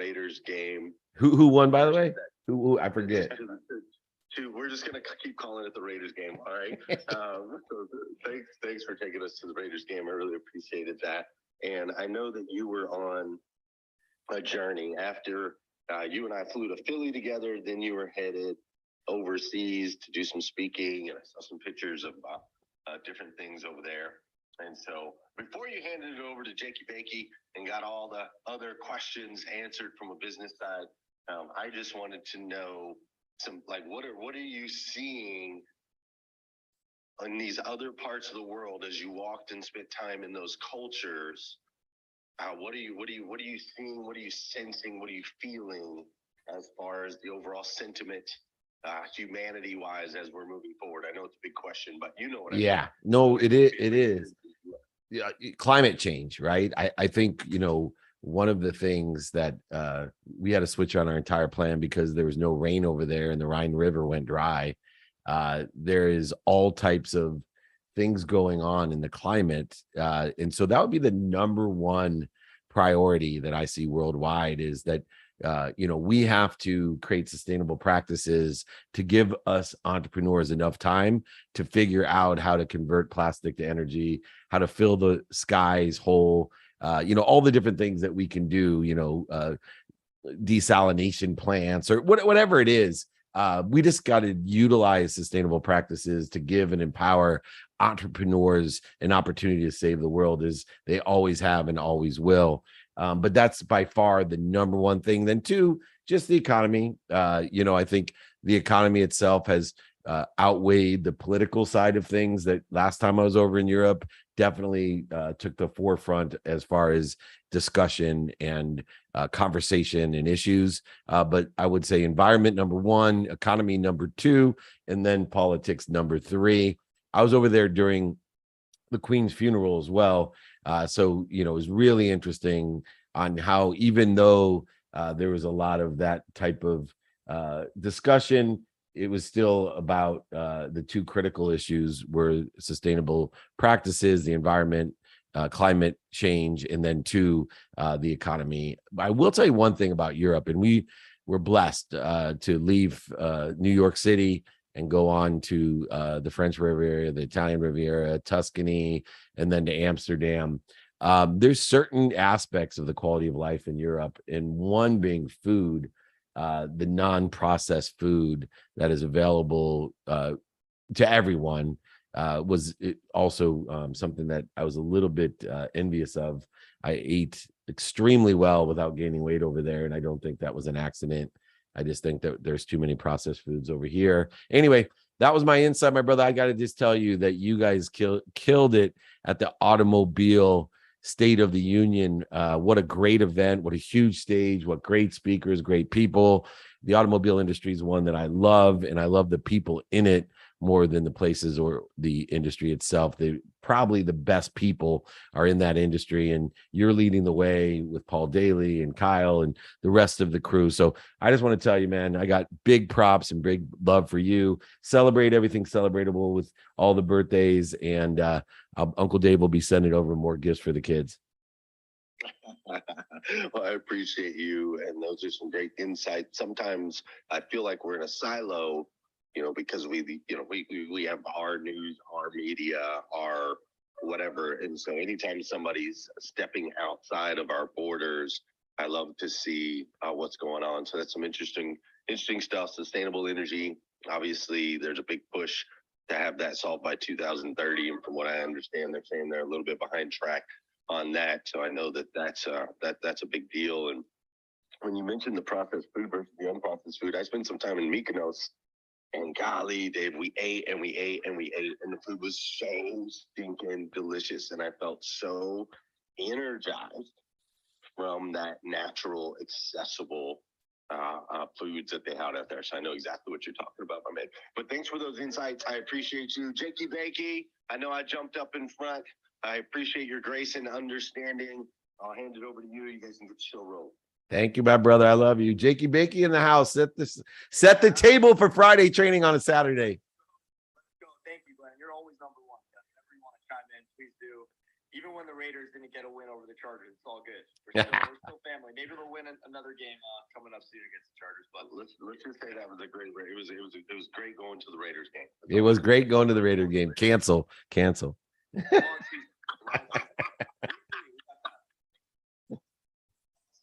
Raiders game. Who won, by the way? Who I forget. We're just gonna keep calling it the Raiders game. All right. So thanks for taking us to the Raiders game. I really appreciated that. And I know that you were on a journey after you and I flew to Philly together. Then you were headed overseas to do some speaking, and I saw some pictures of different things over there. And so before you handed it over to Jakey Bakey and got all the other questions answered from a business side, I just wanted to know some, like, what are you seeing in these other parts of the world as you walked and spent time in those cultures? What are you seeing? What are you sensing? What are you feeling as far as the overall sentiment, humanity wise, as we're moving forward? I know it's a big question, but you know what I mean. Yeah, no, it is. Yeah, climate change, right? I think, one of the things that we had to switch on our entire plan because there was no rain over there and the Rhine River went dry. There is all types of things going on in the climate. And so that would be the number one priority that I see worldwide, is that, we have to create sustainable practices to give us entrepreneurs enough time to figure out how to convert plastic to energy, how to fill the skies whole, all the different things that we can do, desalination plants or whatever it is. We just got to utilize sustainable practices to give and empower entrepreneurs an opportunity to save the world, as they always have and always will. But that's by far the number one thing. Then two, just the economy. I think the economy itself has outweighed the political side of things. That last time I was over in Europe definitely took the forefront as far as discussion and conversation and issues. But I would say environment number one, economy number two, and then politics number three. I was over there during the Queen's funeral as well. So, it was really interesting on how, even though there was a lot of that type of discussion, it was still about the two critical issues were sustainable practices, the environment, climate change, and then two, the economy. I will tell you one thing about Europe, and we were blessed to leave New York City and go on to the French Riviera, the Italian Riviera, Tuscany, and then to Amsterdam. There's certain aspects of the quality of life in Europe, and one being food, the non-processed food that is available to everyone was also something that I was a little bit envious of. I ate extremely well without gaining weight over there, and I don't think that was an accident. I just think that there's too many processed foods over here. Anyway, that was my insight, my brother. I got to just tell you that you guys killed it at the Automobile State of the Union. What a great event. What a huge stage. What great speakers, great people. The automobile industry is one that I love, and I love the people in it more than the places or the industry itself. Probably the best people are in that industry, and you're leading the way with Paul Daly and Kyle and the rest of the crew. So I just want to tell you, man, I got big props and big love for you. Celebrate everything celebratable with all the birthdays, and Uncle Dave will be sending over more gifts for the kids. Well, I appreciate you, and those are some great insights. Sometimes I feel like we're in a silo, because we have our news, our media, our whatever. And so anytime somebody's stepping outside of our borders, I love to see what's going on. So that's some interesting stuff. Sustainable energy. Obviously, there's a big push to have that solved by 2030. And from what I understand, they're saying they're a little bit behind track on that. So I know that's a big deal. And when you mentioned the processed food versus the unprocessed food, I spent some time in Mykonos. And golly, Dave, we ate and we ate and we ate, and the food was so stinking delicious. And I felt so energized from that natural, accessible foods that they had out there. So I know exactly what you're talking about, my man. But thanks for those insights. I appreciate you. Jakey Bakey, I know I jumped up in front. I appreciate your grace and understanding. I'll hand it over to you. You guys can get the show rolling. Thank you, my brother. I love you. Jakey Bakey in the house. Set the table for Friday training on a Saturday. Let's go. Thank you, Glenn. You're always number one. Whenever you want to chime in, please do. even when the Raiders didn't get a win over the Chargers, it's all good. We're still family. Maybe they'll win another game coming up soon against the Chargers. But let's just say that was a great. It was great going to the Raiders game. It was great going to the Raiders game. Cancel.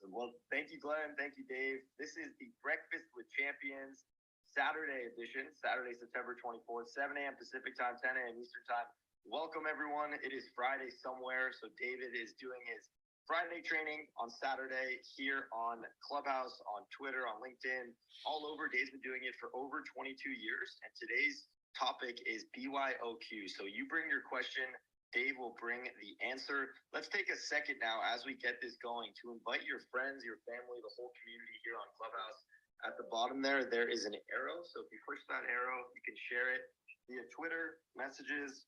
Well, thank you, Glenn. Thank you, Dave. This is the Breakfast with Champions Saturday edition, Saturday, September 24th, 7 a.m. Pacific time, 10 a.m. Eastern time. Welcome, everyone. It is Friday somewhere, so David is doing his Friday training on Saturday here on Clubhouse, on Twitter, on LinkedIn, all over. Dave's been doing it for over 22 years, and today's topic is BYOQ. So you bring your question, Dave will bring the answer. Let's take a second now as we get this going to invite your friends, your family, the whole community here on Clubhouse. At the bottom there is an arrow. So if you push that arrow, you can share it via Twitter, messages,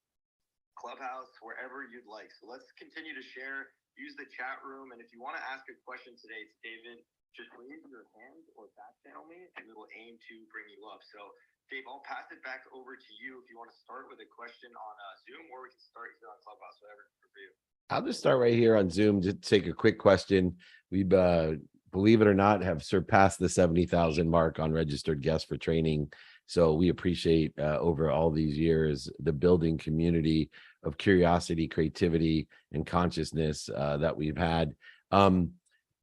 Clubhouse, wherever you'd like. So let's continue to share. Use the chat room. And if you want to ask a question today to David, just raise your hand or back channel me, and we will aim to bring you up. So, Dave, I'll pass it back over to you if you want to start with a question on Zoom, or we can start here on Clubhouse, whatever for you. I'll just start right here on Zoom to take a quick question. We believe it or not, have surpassed the 70,000 mark on registered guests for training. So we appreciate over all these years the building community of curiosity, creativity, and consciousness that we've had. I'm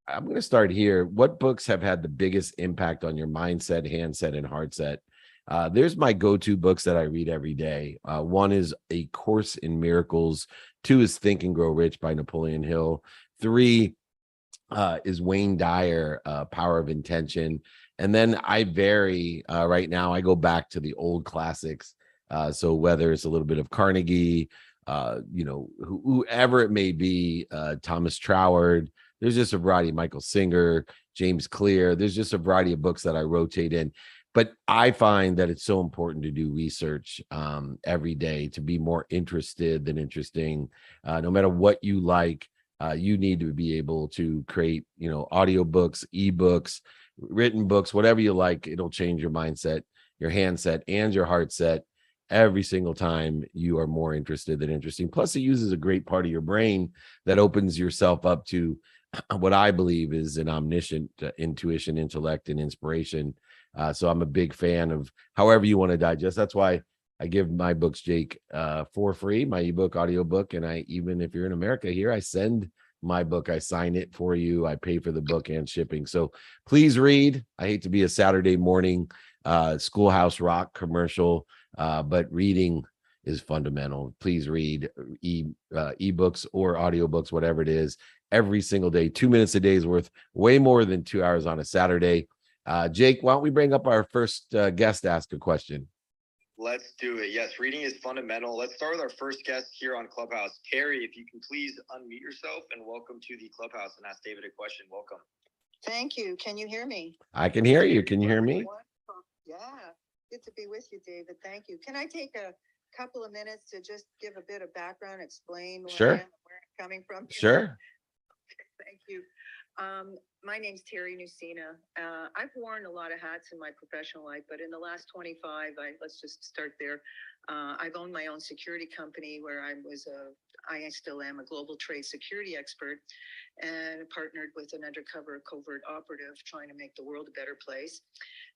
going to start here. What books have had the biggest impact on your mindset, handset, and heart set? There's my go-to books that I read every day. One is A Course in Miracles. 2 is Think and Grow Rich by Napoleon Hill. 3 is Wayne Dyer, Power of Intention. And then I vary right now. I go back to the old classics. So whether it's a little bit of Carnegie, whoever it may be, Thomas Troward, there's just a variety, Michael Singer, James Clear. There's just a variety of books that I rotate in. But I find that it's so important to do research every day, to be more interested than interesting. No matter what you like, you need to be able to create, audiobooks, ebooks, written books, whatever you like. It'll change your mindset, your handset, and your heart set every single time you are more interested than interesting. Plus, it uses a great part of your brain that opens yourself up to what I believe is an omniscient intuition, intellect, and inspiration. So I'm a big fan of however you want to digest. That's why I give my books, Jake, for free, my ebook, audiobook. And even if you're in America here, I send my book, I sign it for you. I pay for the book and shipping. So please read. I hate to be a Saturday morning schoolhouse rock commercial, but reading is fundamental. Please read ebooks or audiobooks, whatever it is, every single day. 2 minutes a day is worth way more than 2 hours on a Saturday. Jake, why don't we bring up our first guest to ask a question? Let's do it. Yes, reading is fundamental. Let's start with our first guest here on Clubhouse. Carrie, if you can please unmute yourself and welcome to the Clubhouse and ask David a question. Welcome. Thank you. Can you hear me? I can hear you. Can you hear me? Wonderful. Yeah, good to be with you, David. Thank you. Can I take a couple of minutes to just give a bit of background, explain where Sure. I am and where I'm coming from? Sure. Thank you. My name's Terry Nucina. I've worn a lot of hats in my professional life, but in the last 25, let's just start there. I've owned my own security company where I still am a global trade security expert, and partnered with an undercover covert operative trying to make the world a better place.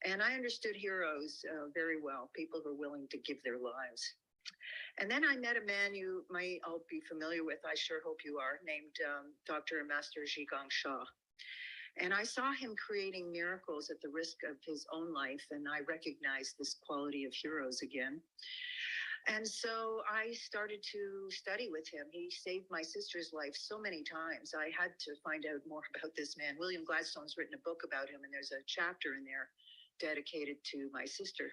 And I understood heroes very well, people who are willing to give their lives. And then I met a man you might all be familiar with, I sure hope you are, named Dr. Master Zhigang Shah. And I saw him creating miracles at the risk of his own life, and I recognized this quality of heroes again. And so I started to study with him. He saved my sister's life so many times. I had to find out more about this man. William Gladstone's written a book about him, and there's a chapter in there dedicated to my sister.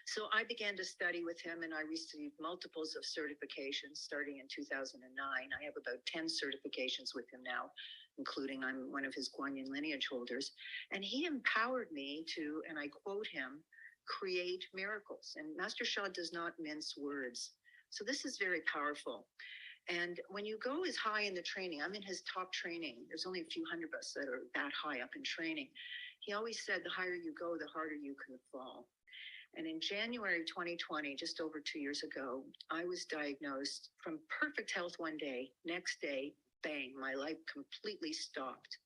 So I began to study with him, and I received multiples of certifications starting in 2009. I have about 10 certifications with him now, including I'm one of his Guanyin lineage holders. And he empowered me to, and I quote him, create miracles. And Master Shah does not mince words. So this is very powerful. And when you go as high in the training, I'm in his top training. There's only a few hundred of us that are that high up in training. He always said, the higher you go, the harder you can fall. And in January 2020, just over 2 years ago, I was diagnosed from perfect health one day. Next day, bang, my life completely stopped.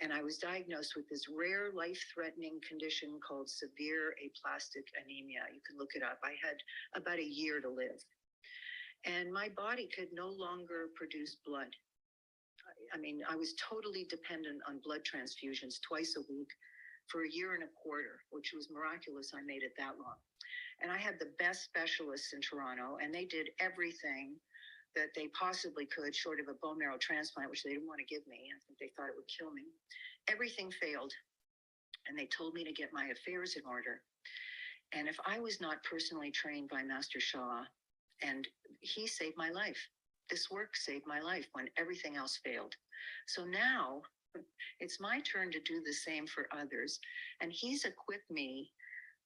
And I was diagnosed with this rare life-threatening condition called severe aplastic anemia. You can look it up. I had about a year to live. And my body could no longer produce blood. I mean, I was totally dependent on blood transfusions twice a week for a year and a quarter, which was miraculous I made it that long. And I had the best specialists in Toronto, and they did everything that they possibly could, short of a bone marrow transplant, which they didn't want to give me. I think they thought it would kill me. Everything failed. And they told me to get my affairs in order. And if I was not personally trained by Master Shah, and he saved my life, this work saved my life when everything else failed. So now it's my turn to do the same for others. And he's equipped me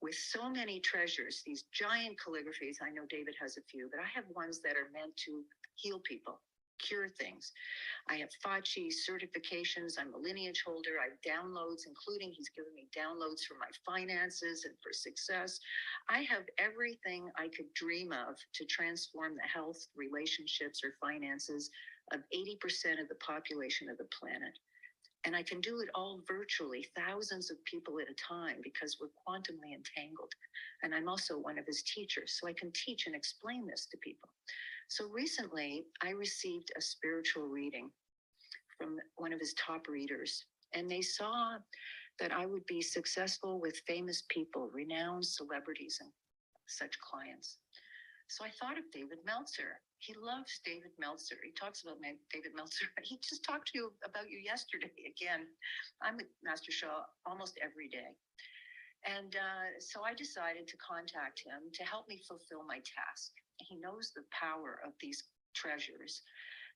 with so many treasures, these giant calligraphies. I know David has a few, but I have ones that are meant to heal people, cure things. I have Fachi certifications. I'm a lineage holder. I have downloads, including he's given me downloads for my finances and for success. I have everything I could dream of to transform the health, relationships, or finances of 80% of the population of the planet. And I can do it all virtually, thousands of people at a time, because we're quantumly entangled. And I'm also one of his teachers, so I can teach and explain this to people. So recently, I received a spiritual reading from one of his top readers, and they saw that I would be successful with famous people, renowned celebrities, and such clients. So I thought of David Meltzer. He loves David Meltzer. He talks about David Meltzer. He just talked to you about you yesterday again. I'm with Master Shah almost every day. And so I decided to contact him to help me fulfill my task. He knows the power of these treasures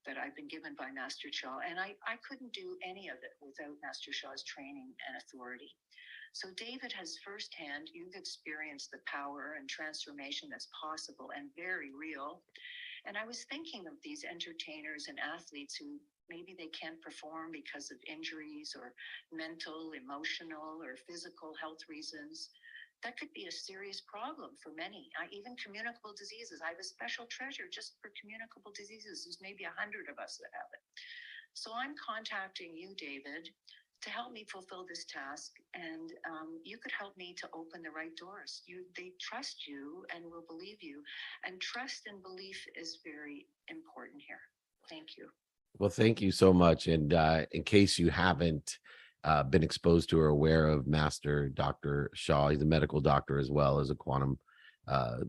that I've been given by Master Shah. And I couldn't do any of it without Master Shah's training and authority. So David has firsthand, you've experienced the power and transformation that's possible and very real. And I was thinking of these entertainers and athletes who maybe they can't perform because of injuries or mental, emotional, or physical health reasons. That could be a serious problem for many, even communicable diseases. I have a special treasure just for communicable diseases. There's maybe 100 of us that have it. So I'm contacting you, David, to help me fulfill this task, and you could help me to open the right doors. They trust you and will believe you, and trust and belief is very important here. Thank you. Well, thank you so much. And in case you haven't been exposed to or aware of Master Dr. Shah, he's a medical doctor as well as a quantum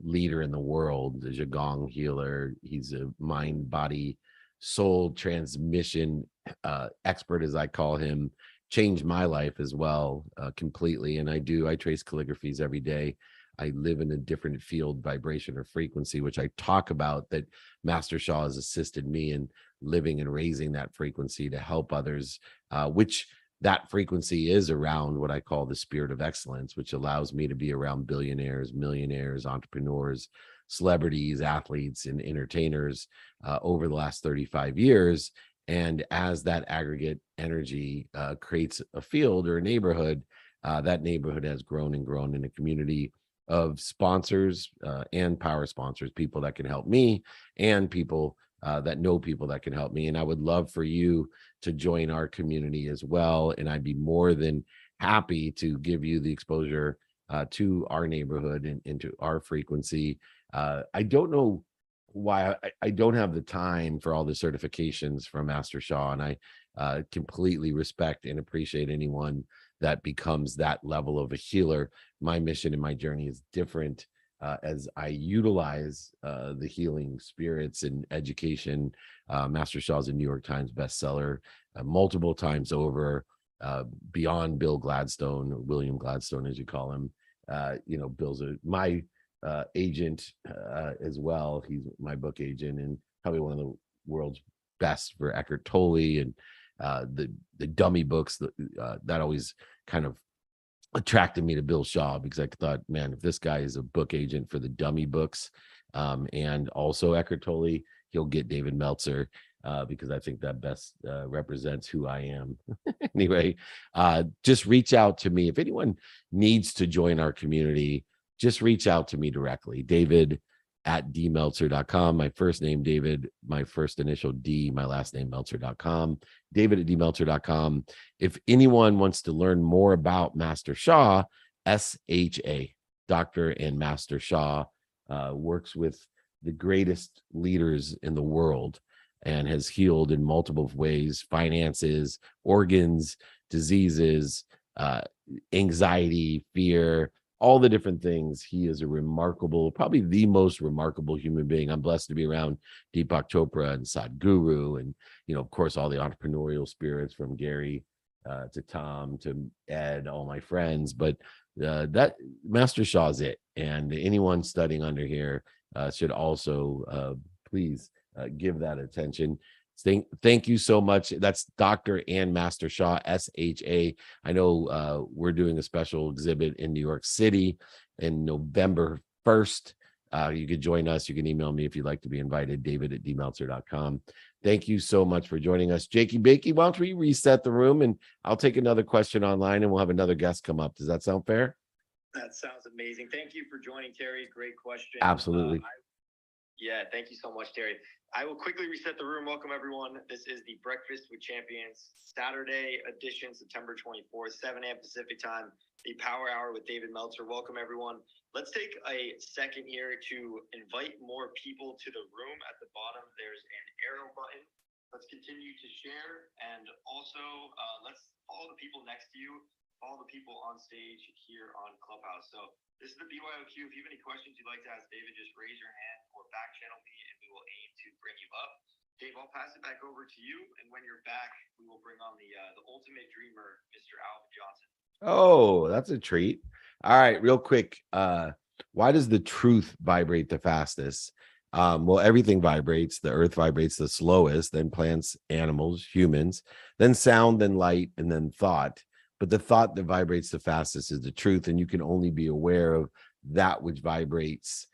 leader in the world, a Zhigong healer. He's a mind, body, soul transmission expert, as I call him. Changed my life as well completely. And I trace calligraphies every day. I live in a different field, vibration, or frequency, which I talk about, that Master Shah has assisted me in living and raising that frequency to help others, which that frequency is around what I call the spirit of excellence, which allows me to be around billionaires, millionaires, entrepreneurs, celebrities, athletes, and entertainers over the last 35 years. And as that aggregate energy creates a field or a neighborhood, that neighborhood has grown and grown in a community of sponsors and power sponsors, people that can help me and people that know people that can help me. And I would love for you to join our community as well. And I'd be more than happy to give you the exposure to our neighborhood and into our frequency. I don't know why I don't have the time for all the certifications from Master Shah, and I completely respect and appreciate anyone that becomes that level of a healer. My mission and my journey is different as I utilize the healing spirits and education. Master Shah is a New York Times bestseller multiple times over, beyond Bill Gladstone, or William Gladstone, as you call him. Bill's my agent as well. He's my book agent and probably one of the world's best for Eckhart Tolle, and the dummy books that always kind of attracted me to Bill Shaw, because I thought, man, if this guy is a book agent for the dummy books and also Eckhart Tolle, he'll get David Meltzer because I think that best represents who I am. Anyway, just reach out to me if anyone needs to join our community. just reach out to me directly, David@dmeltzer.com. My first name, David, my first initial D, my last name, Meltzer.com, David@dmeltzer.com. If anyone wants to learn more about Master Sha, SHA, Dr. and Master Sha, works with the greatest leaders in the world and has healed in multiple ways: finances, organs, diseases, anxiety, fear, all the different things. He is a remarkable, probably the most remarkable human being. I'm blessed to be around Deepak Chopra and Sadhguru, and of course, all the entrepreneurial spirits from Gary to Tom to Ed, all my friends. But that Master Sha is it, and anyone studying under here should also please give that attention. Thank you so much. That's Dr. and Master Sha, SHA. I know we're doing a special exhibit in New York City in November 1st. You could join us. You can email me if you'd like to be invited, David@dmeltzer.com. Thank you so much for joining us. Jakey Bakey, why don't we reset the room, and I'll take another question online and we'll have another guest come up. Does that sound fair? That sounds amazing. Thank you for joining, Terry. Great question. Absolutely. Yeah, thank you so much, Terry. I will quickly reset the room. Welcome, everyone. This is the Breakfast with Champions Saturday edition, September 24th, 7 a.m. Pacific time, the Power Hour with David Meltzer. Welcome, everyone. Let's take a second here to invite more people to the room. At the bottom, there's an arrow button. Let's continue to share, and also let's follow the people next to you, follow the people on stage here on Clubhouse. So this is the BYOQ. If you have any questions you'd like to ask David, just raise your hand or back channel me, and we will aim to bring you up. Dave, I'll pass it back over to you, and when you're back, we will bring on the ultimate dreamer, Mr. Alvin Johnson. Oh, that's a treat. All right, real quick. Why does the truth vibrate the fastest? Well, everything vibrates. The earth vibrates the slowest, then plants, animals, humans, then sound, then light, and then thought. But the thought that vibrates the fastest is the truth, and you can only be aware of that which vibrates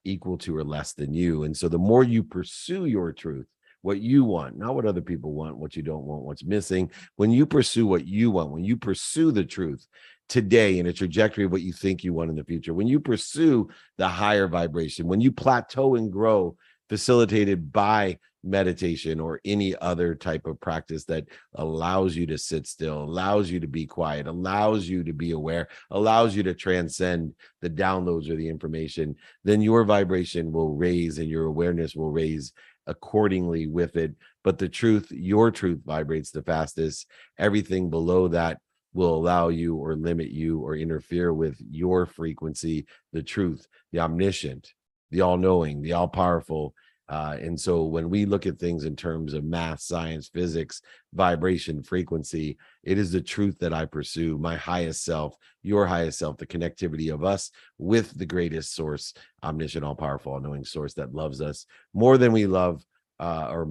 equal to or less than you. And so the more you pursue your truth, what you want, not what other people want, what you don't want, what's missing. When you pursue what you want, when you pursue the truth today in a trajectory of what you think you want in the future, when you pursue the higher vibration, when you plateau and grow, facilitated by meditation or any other type of practice that allows you to sit still, allows you to be quiet, allows you to be aware, allows you to transcend the downloads or the information, then your vibration will raise and your awareness will raise accordingly with it. But the truth, your truth vibrates the fastest. Everything below that will allow you or limit you or interfere with your frequency, the truth, the omniscient, the all-knowing, the all-powerful. And so when we look at things in terms of math, science, physics, vibration, frequency, it is the truth that I pursue, my highest self, your highest self, the connectivity of us with the greatest source, omniscient, all-powerful, all-knowing source that loves us more than we love our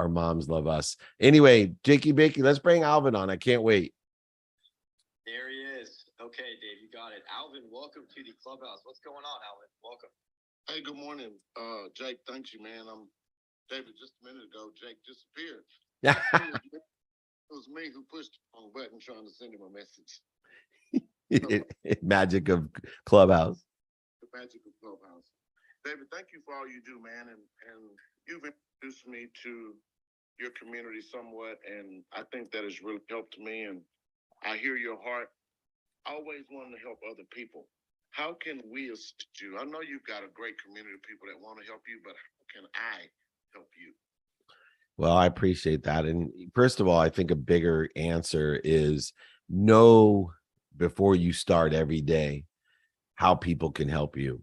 moms love us. Anyway, Jakey Bakey, let's bring Alvin on. I can't wait. There he is. Okay, Dave, you got it. Alvin, welcome to the Clubhouse. What's going on, Alvin? Welcome. Hey, good morning, Jake. Thanks you, man. David. Just a minute ago, Jake disappeared. It was me who pushed the wrong button trying to send him a message. Magic of Clubhouse. The magic of Clubhouse. David, thank you for all you do, man. And you've introduced me to your community somewhat, and I think that has really helped me. And I hear your heart. I always wanted to help other people. How can we assist you? I know you've got a great community of people that want to help you, but how can I help you? Well, I appreciate that. And first of all, I think a bigger answer is know before you start every day how people can help you.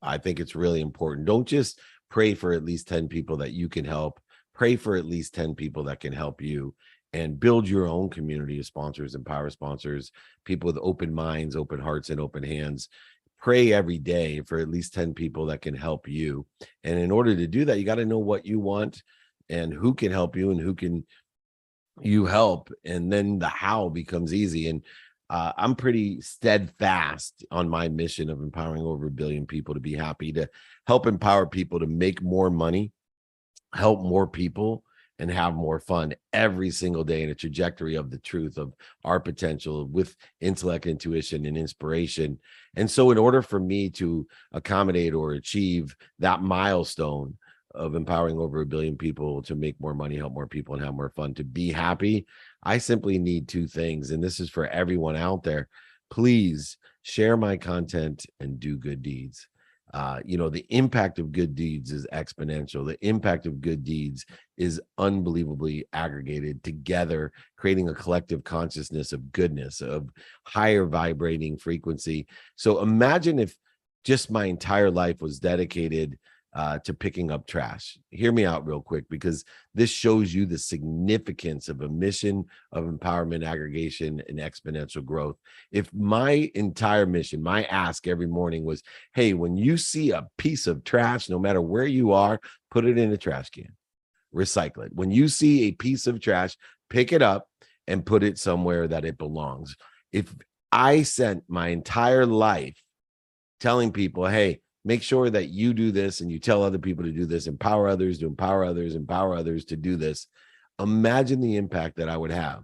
I think it's really important. Don't just pray for at least 10 people that you can help. Pray for at least 10 people that can help you, and build your own community of sponsors and power sponsors, people with open minds, open hearts, and open hands. Pray every day for at least 10 people that can help you. And in order to do that, you got to know what you want and who can help you and who can you help. And then the how becomes easy. And I'm pretty steadfast on my mission of empowering over 1 billion people to be happy, to help empower people to make more money, help more people, and have more fun every single day in a trajectory of the truth of our potential with intellect, intuition, and inspiration. And so in order for me to accommodate or achieve that milestone of empowering over 1 billion people to make more money, help more people, and have more fun, to be happy, I simply need 2 things. And this is for everyone out there. Please share my content and do good deeds. The impact of good deeds is exponential. The impact of good deeds is unbelievably aggregated together, creating a collective consciousness of goodness, of higher vibrating frequency. So imagine if just my entire life was dedicated to picking up trash. Hear me out real quick, because this shows you the significance of a mission of empowerment, aggregation, and exponential growth. If my entire mission, my ask every morning was, hey, when you see a piece of trash, no matter where you are, put it in a trash can, recycle it. When you see a piece of trash, pick it up and put it somewhere that it belongs. If I spent my entire life telling people, hey, make sure that you do this and you tell other people to do this, empower others to empower others to do this, imagine the impact that I would have.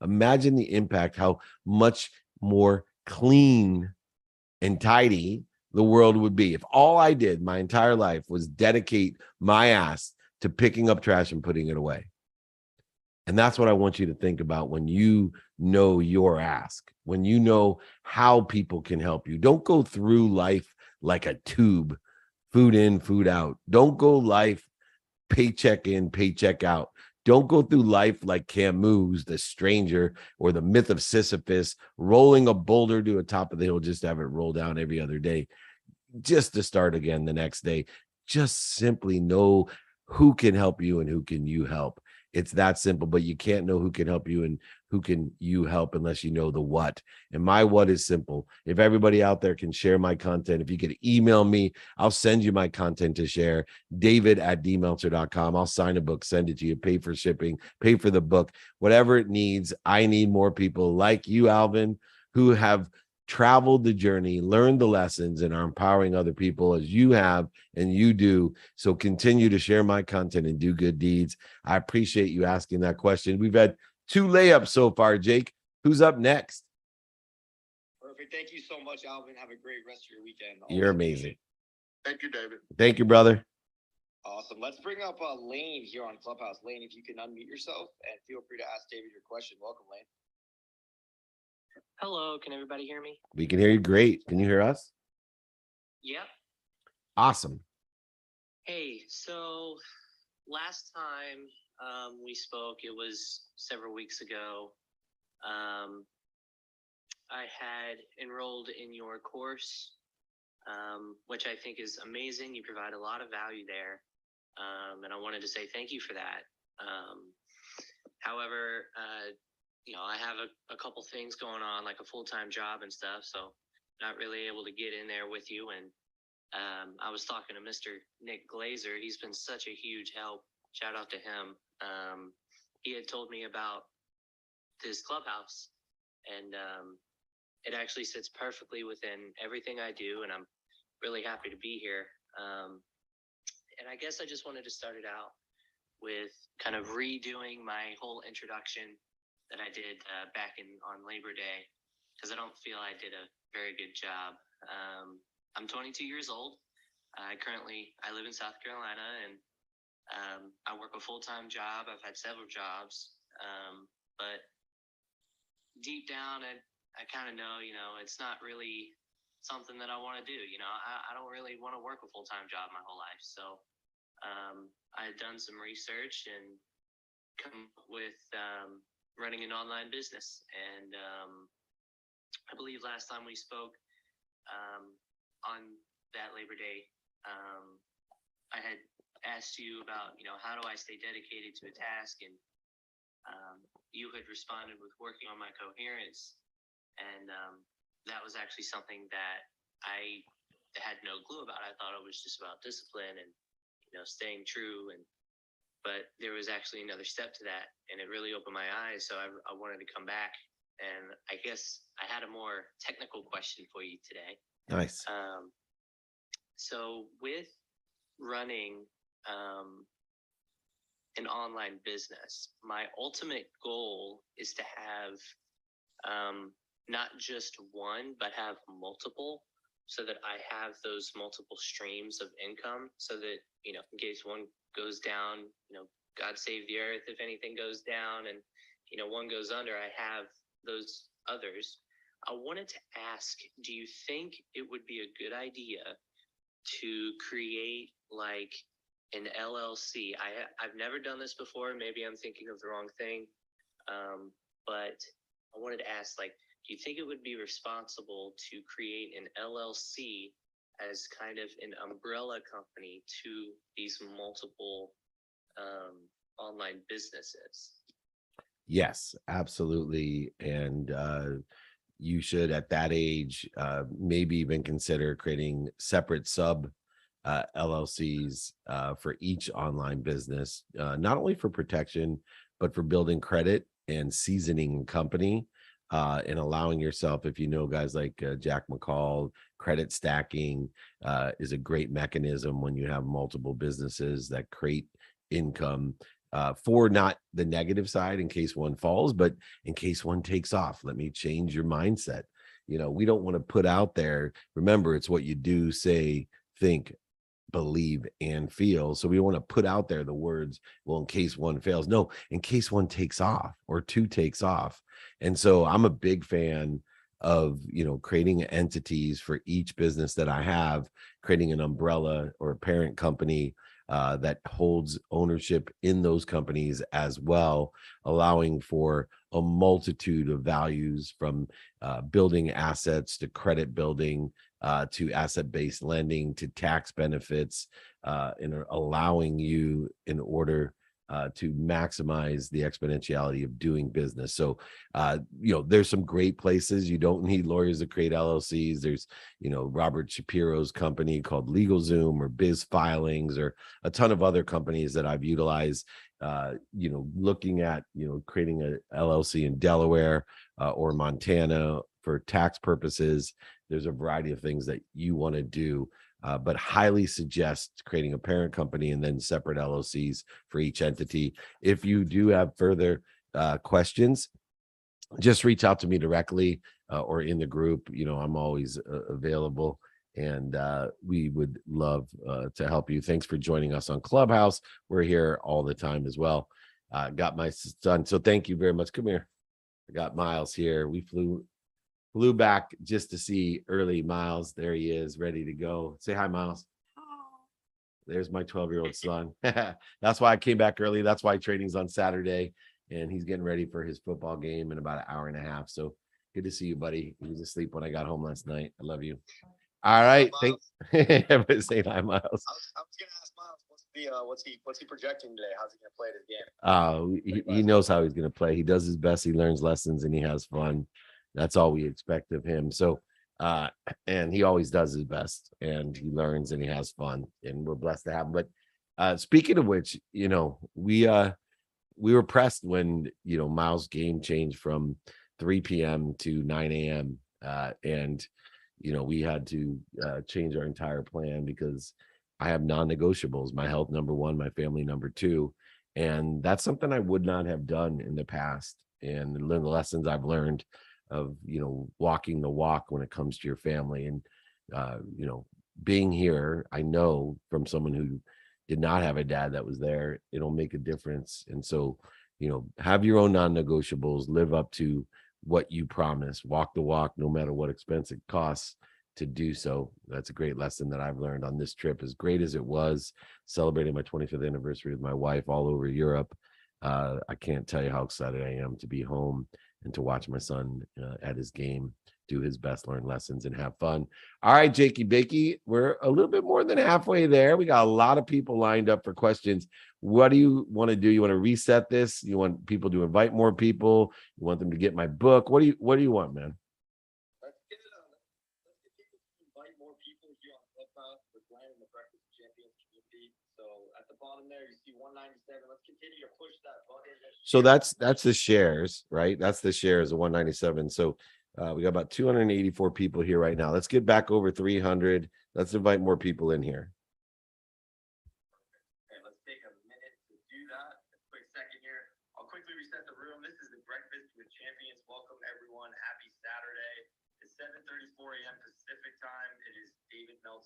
Imagine the impact, how much more clean and tidy the world would be if all I did my entire life was dedicate my ass to picking up trash and putting it away. And that's what I want you to think about when you know your ask, when you know how people can help you. Don't go through life like a tube, food in, food out. Don't go life paycheck in, paycheck out. Don't go through life like Camus, the stranger, or the myth of Sisyphus, rolling a boulder to the top of the hill just to have it roll down every other day, just to start again the next day. Just simply know who can help you and who can you help. It's that simple, but you can't know who can help you and who can you help unless you know the what. And my what is simple. If everybody out there can share my content, if you could email me, I'll send you my content to share, david@dmeltzer.com. I'll sign a book, send it to you, pay for shipping, pay for the book, whatever it needs. I need more people like you, Alvin, who have traveled the journey, learned the lessons, and are empowering other people as you have and you do. So continue to share my content and do good deeds. I appreciate you asking that question. We've had 2 layups so far. Jake, who's up next? Perfect. Thank you so much, Alvin. Have a great rest of your weekend. You're amazing. Thank you, David. Thank you, brother. Awesome. Let's bring up Lane here on Clubhouse. Lane, if you can unmute yourself and feel free to ask David your question. Welcome, Lane. Hello, can everybody hear me? We can hear you great. Can you hear us? Yep. Awesome. Hey, so last time we spoke, it was several weeks ago. I had enrolled in your course, which I think is amazing. You provide a lot of value there, and I wanted to say thank you for that. However, I have a couple things going on, like a full-time job and stuff, so not really able to get in there with you. And I was talking to Mr. Nick Glazer. He's been such a huge help. Shout out to him. He had told me about this clubhouse, and it actually sits perfectly within everything I do, and I'm really happy to be here. And I guess I just wanted to start it out with kind of redoing my whole introduction that I did back on Labor Day, because I don't feel I did a very good job. I'm 22 years old. I live in South Carolina, and I work a full-time job. I've had several jobs, but deep down, I kind of know, it's not really something that I want to do. I don't really want to work a full-time job my whole life. So I had done some research and come up with running an online business. And I believe last time we spoke on that Labor Day, I had asked you about, how do I stay dedicated to a task? And you had responded with working on my coherence. And that was actually something that I had no clue about. I thought it was just about discipline and, staying true. But there was actually another step to that, and it really opened my eyes. So I wanted to come back, and I guess I had a more technical question for you today. Nice. So with running an online business. My ultimate goal is to have not just one, but have multiple, so that I have those multiple streams of income, so that, you know, in case one goes down, you know, God save the earth if anything goes down, and, you know, one goes under, I have those others. I wanted to ask, do you think it would be a good idea to create like an LLC? I've never done this before. Maybe I'm thinking of the wrong thing. But I wanted to ask, like, do you think it would be responsible to create an LLC as kind of an umbrella company to these multiple online businesses? Yes, absolutely. And you should, at that age, maybe even consider creating separate sub LLCs for each online business, not only for protection, but for building credit and seasoning company, and allowing yourself, if you know guys like Jack McCall, credit stacking is a great mechanism when you have multiple businesses that create income for not the negative side in case one falls, but in case one takes off. Let me change your mindset. You know, we don't want to put out there, remember, it's what you do, say, think, believe, and feel. So we want to put out there the words, well, in case one fails. No, in case one takes off or two takes off. And so I'm a big fan of, you know, creating entities for each business that I have, creating an umbrella or a parent company that holds ownership in those companies as well, allowing for a multitude of values, from building assets to credit building, to asset-based lending, to tax benefits, and allowing you in order to maximize the exponentiality of doing business. So, you know, there's some great places. You don't need lawyers to create LLCs. There's, you know, Robert Shapiro's company called LegalZoom, or Biz Filings, or a ton of other companies that I've utilized, you know, looking at, you know, creating a LLC in Delaware or Montana for tax purposes. There's a variety of things that you want to do. But highly suggest creating a parent company and then separate LLCs for each entity. If you do have further questions, just reach out to me directly or in the group. You know, I'm always available, and we would love to help you. Thanks for joining us on Clubhouse. We're here all the time as well. Got my son, so thank you very much. Come here. I got Miles here. We flew back just to see early Miles. There he is, ready to go. Say hi, Miles. There's my 12-year-old son. That's why I came back early. That's why training's on Saturday, and he's getting ready for his football game in about an hour and a half. So good to see you, buddy. He was asleep when I got home last night. I love you. All right. Thanks. Say hi, Miles. I was gonna ask Miles, what's he projecting today? How's he gonna play this game? He knows how he's going to play. He does his best. He learns lessons and he has fun. That's all we expect of him. So, and he always does his best, and he learns and he has fun, and we're blessed to have him. But speaking of which, you know, we were pressed when, you know, Miles' game changed from 3 p.m. to 9 a.m. And, you know, we had to change our entire plan because I have non-negotiables, my health number one, my family number two. And that's something I would not have done in the past. And the lessons I've learned of, you know, walking the walk when it comes to your family. And, you know, being here, I know from someone who did not have a dad that was there, it'll make a difference. And so, you know, have your own non-negotiables, live up to what you promise, walk the walk, no matter what expense it costs to do so. That's a great lesson that I've learned on this trip. As great as it was, celebrating my 25th anniversary with my wife all over Europe, I can't tell you how excited I am to be home and to watch my son at his game, do his best, learn lessons, and have fun. All right, Jakey Bakey, we're a little bit more than halfway there. We got a lot of people lined up for questions. What do you want to do? You want to reset this? You want people to invite more people? You want them to get my book? What do you want, man? Let's get people to invite more people here on Clubhouse. We're playing in the Breakfast with Champions community. So at the bottom there, you see 197. Let's continue to push that button. So that's the shares, right? That's the shares of 197. So we got about 284 people here right now. Let's get back over 300. Let's invite more people in here. Okay, let's take a minute to do that.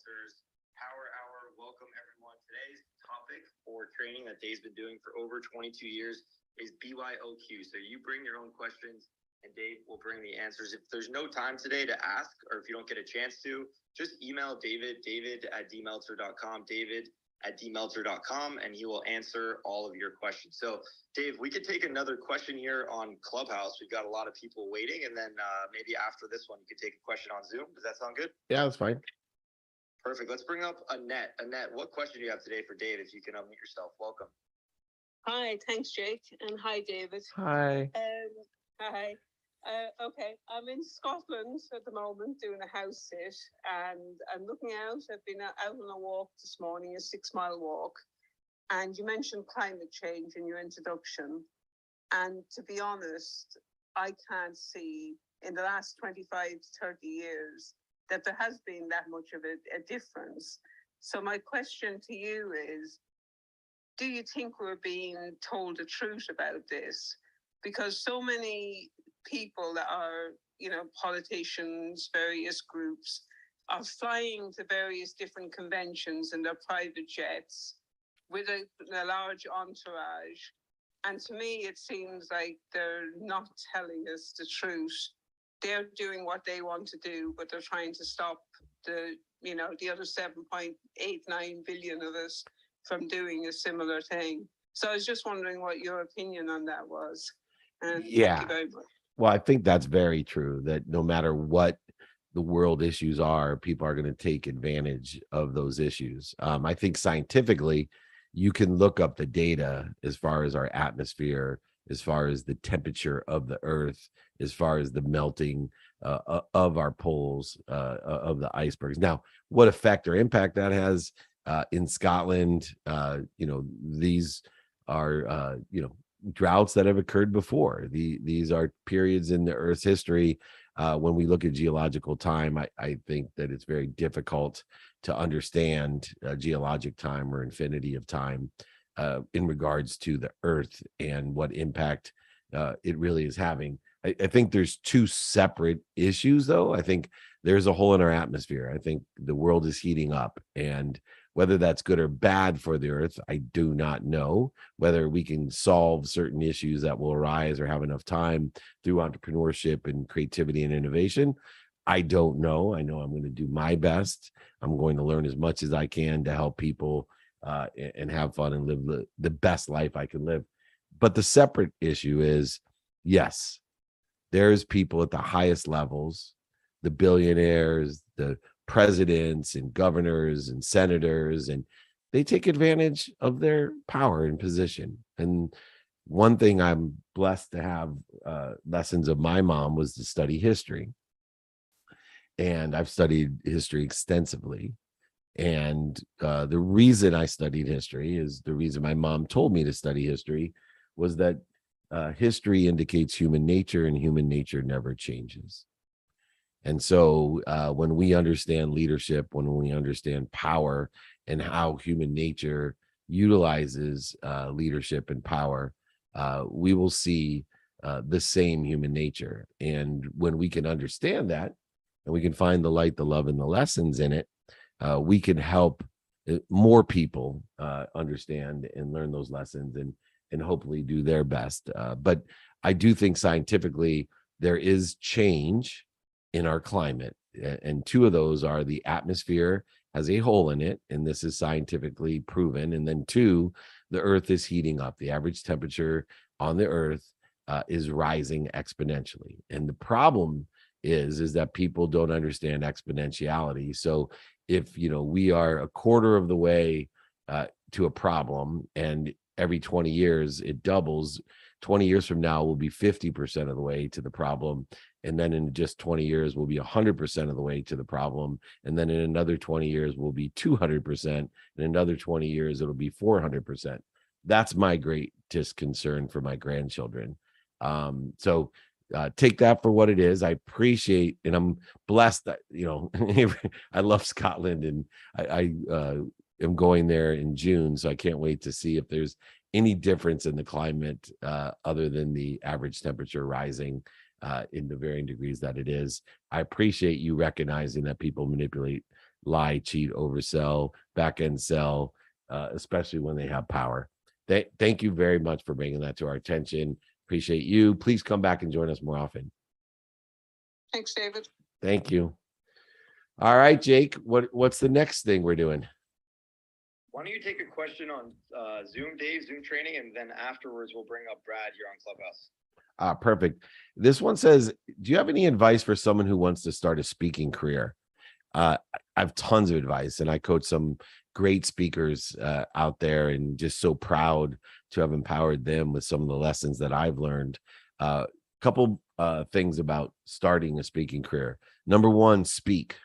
Meltzer's Power Hour. Welcome everyone. Today's topic for training that Dave's been doing for over 22 years is BYOQ. So you bring your own questions and Dave will bring the answers. If there's no time today to ask, or if you don't get a chance to, just email david@dmeltzer.com, david@dmeltzer.com, and he will answer all of your questions. So Dave, we could take another question here on Clubhouse. We've got a lot of people waiting, and then maybe after this one, you could take a question on Zoom. Does that sound good? Yeah, that's fine. Perfect. Let's bring up Annette. Annette, what question do you have today for Dave? If you can unmute yourself, welcome. Hi, thanks, Jake, and hi, David. Hi. Hi. Okay, I'm in Scotland at the moment doing a house sit, and I'm looking out. I've been out on a walk this morning, a 6-mile walk, and you mentioned climate change in your introduction. And to be honest, I can't see in the last 25 to 30 years that there has been that much of a difference. So my question to you is, do you think we're being told the truth about this? Because so many people that are, politicians, various groups, are flying to various different conventions in their private jets with a large entourage. And to me, it seems like they're not telling us the truth. They're doing what they want to do, but they're trying to stop the other 7.89 billion of us from doing a similar thing. So I was just wondering what your opinion on that was. And Yeah. thank you very much. Well, I think that's very true, that no matter what the world issues are, people are going to take advantage of those issues. I think scientifically, you can look up the data as far as our atmosphere, as far as the temperature of the earth, as far as the melting of our poles, of the icebergs. Now, what effect or impact that has in Scotland, these are, droughts that have occurred before. These are periods in the Earth's history. When we look at geological time, I think that it's very difficult to understand geologic time or infinity of time in regards to the Earth and what impact it really is having. I think there's two separate issues, though. I think there's a hole in our atmosphere. I think the world is heating up, and whether that's good or bad for the earth, I do not know. Whether we can solve certain issues that will arise or have enough time through entrepreneurship and creativity and innovation, I don't know. I know I'm going to do my best. I'm going to learn as much as I can to help people and have fun and live the best life I can live. But the separate issue is, yes, there's people at the highest levels, the billionaires, the presidents and governors and senators, and they take advantage of their power and position. And one thing I'm blessed to have lessons of my mom was to study history. And I've studied history extensively. And the reason I studied history is the reason my mom told me to study history was that history indicates human nature, and human nature never changes. And so when we understand leadership, when we understand power and how human nature utilizes leadership and power, we will see the same human nature. And when we can understand that, and we can find the light, the love, and the lessons in it, we can help more people understand and learn those lessons and hopefully do their best. But I do think scientifically there is change in our climate, and two of those are the atmosphere has a hole in it, and this is scientifically proven, and then two, the earth is heating up. The average temperature on the earth is rising exponentially, and the problem is that people don't understand exponentiality. So if we are a quarter of the way to a problem, and every 20 years it doubles, 20 years from now we'll be 50% of the way to the problem, and then in just 20 years we'll be 100% of the way to the problem, and then in another 20 years we'll be 200%, in another 20 years it'll be 400%. That's my greatest concern for my grandchildren. So take that for what it is. I appreciate, and I'm blessed that I love Scotland, and I am going there in June, so I can't wait to see if there's any difference in the climate other than the average temperature rising in the varying degrees that it is. I appreciate you recognizing that people manipulate lie, cheat, oversell, back end sell, especially when they have power. Thank you very much for bringing that to our attention. Appreciate you. Please come back and join us more often. Thanks, David. Thank you. All right, Jake, what's the next thing we're doing? Why don't you take a question on Zoom, Dave, Zoom training, and then afterwards we'll bring up Brad here on Clubhouse. Perfect. This one says, do you have any advice for someone who wants to start a speaking career? I have tons of advice, and I coach some great speakers out there, and just so proud to have empowered them with some of the lessons that I've learned. Couple things about starting a speaking career. Number one, speak.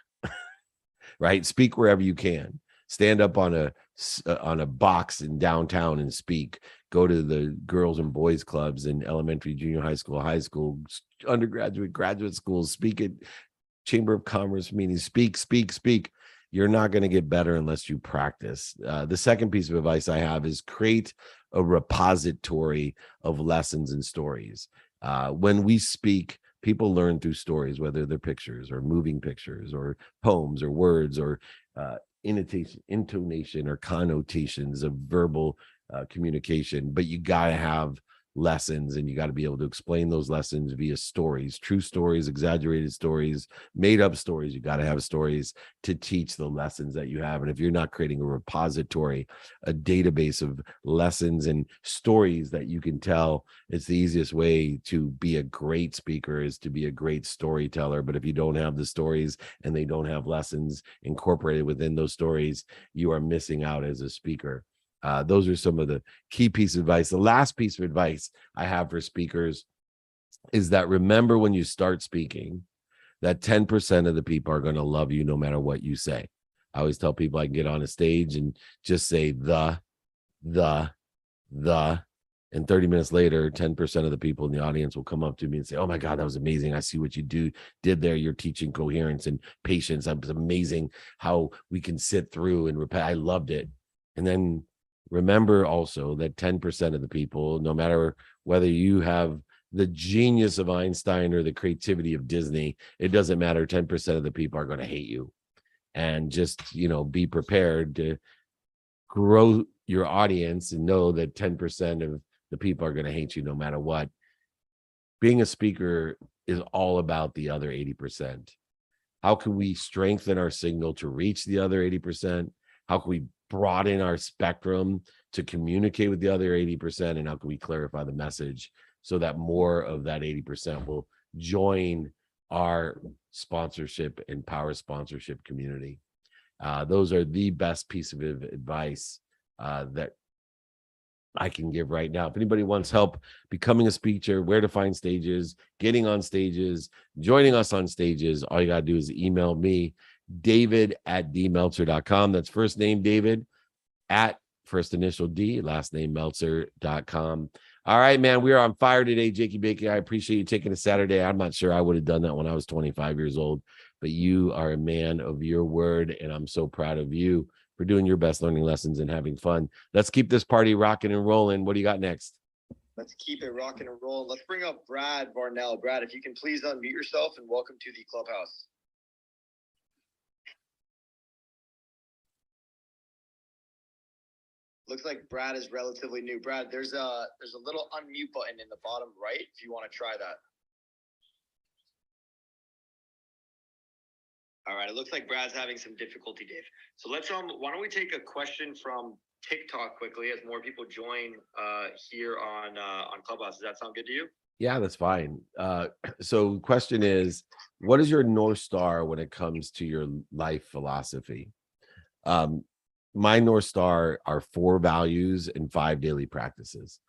Right? Speak wherever you can. Stand up on a box in downtown and speak. Go to the girls and boys clubs in elementary, junior high school, undergraduate, graduate schools. Speak at Chamber of Commerce meetings. Speak. You're not going to get better unless you practice. The second piece of advice I have is create a repository of lessons and stories. When we speak, people learn through stories, whether they're pictures or moving pictures or poems or words or intonation or connotations of verbal communication. But you got to have lessons, and you got to be able to explain those lessons via stories, true stories, exaggerated stories, made up stories. You got to have stories to teach the lessons that you have. And if you're not creating a repository, a database of lessons and stories that you can tell, it's the easiest way to be a great speaker is to be a great storyteller. But if you don't have the stories and they don't have lessons incorporated within those stories, you are missing out as a speaker. Those are some of the key pieces of advice. The last piece of advice I have for speakers is that remember, when you start speaking, that 10% of the people are going to love you no matter what you say. I always tell people I can get on a stage and just say the, and 30 minutes later, 10% of the people in the audience will come up to me and say, oh my God, that was amazing. I see what you did there. You're teaching coherence and patience. It's amazing how we can sit through and repeat. I loved it. And then remember also that 10% of the people, no matter whether you have the genius of Einstein or the creativity of Disney, it doesn't matter. 10% of the people are going to hate you. And just, be prepared to grow your audience and know that 10% of the people are going to hate you no matter what. Being a speaker is all about the other 80%. How can we strengthen our signal to reach the other 80%? How can we broaden our spectrum to communicate with the other 80%? And how can we clarify the message so that more of that 80% will join our sponsorship and power sponsorship community? Those are the best piece of advice that I can give right now. If anybody wants help becoming a speaker, where to find stages, getting on stages, joining us on stages, all you got to do is email me, david@dmeltzer.com. That's first name David at first initial D, last name Meltzer.com. All right, man, we are on fire today, Jakey Bakey. I appreciate you taking a Saturday. I'm not sure I would have done that when I was 25 years old, but you are a man of your word, and I'm so proud of you for doing your best, learning lessons and having fun. Let's keep this party rocking and rolling. What do you got next? Let's keep it rocking and rolling. Let's bring up Brad Varnell. Brad, if you can please unmute yourself, and welcome to the clubhouse. Looks like Brad is relatively new. Brad, there's a little unmute button in the bottom right if you want to try that. All right, it looks like Brad's having some difficulty, Dave. So let's why don't we take a question from TikTok quickly as more people join here on Clubhouse. Does that sound good to you? Yeah, that's fine. So question is, what is your North Star when it comes to your life philosophy? My North Star are 4 values and 5 daily practices.